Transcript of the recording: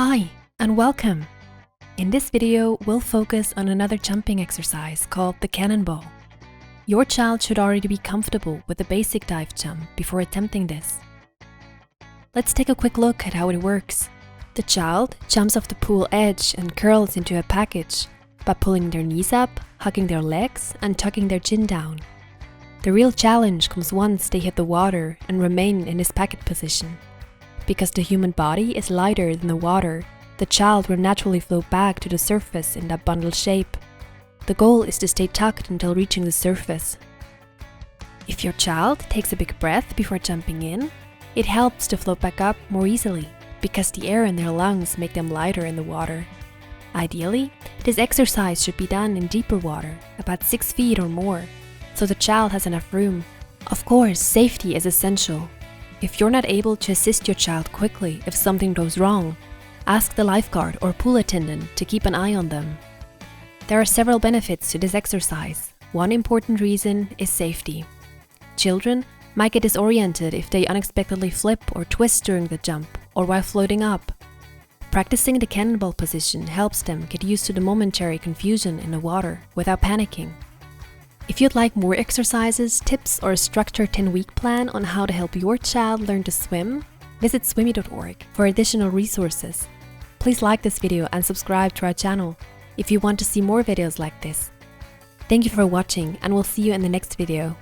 Hi, and welcome! In this video, we'll focus on another jumping exercise called the cannonball. Your child should already be comfortable with the basic dive jump before attempting this. Let's take a quick look at how it works. The child jumps off the pool edge and curls into a package by pulling their knees up, hugging their legs, and tucking their chin down. The real challenge comes once they hit the water and remain in this packet position. Because the human body is lighter than the water, the child will naturally float back to the surface in that bundle shape. The goal is to stay tucked until reaching the surface. If your child takes a big breath before jumping in, it helps to float back up more easily, because the air in their lungs make them lighter in the water. Ideally, this exercise should be done in deeper water, about 6 feet or more, so the child has enough room. Of course, safety is essential. If you're not able to assist your child quickly if something goes wrong, ask the lifeguard or pool attendant to keep an eye on them. There are several benefits to this exercise. One important reason is safety. Children might get disoriented if they unexpectedly flip or twist during the jump or while floating up. Practicing the cannonball position helps them get used to the momentary confusion in the water without panicking. If you'd like more exercises, tips, or a structured 10-week plan on how to help your child learn to swim, visit swimy.org for additional resources. Please like this video and subscribe to our channel if you want to see more videos like this. Thank you for watching, and we'll see you in the next video.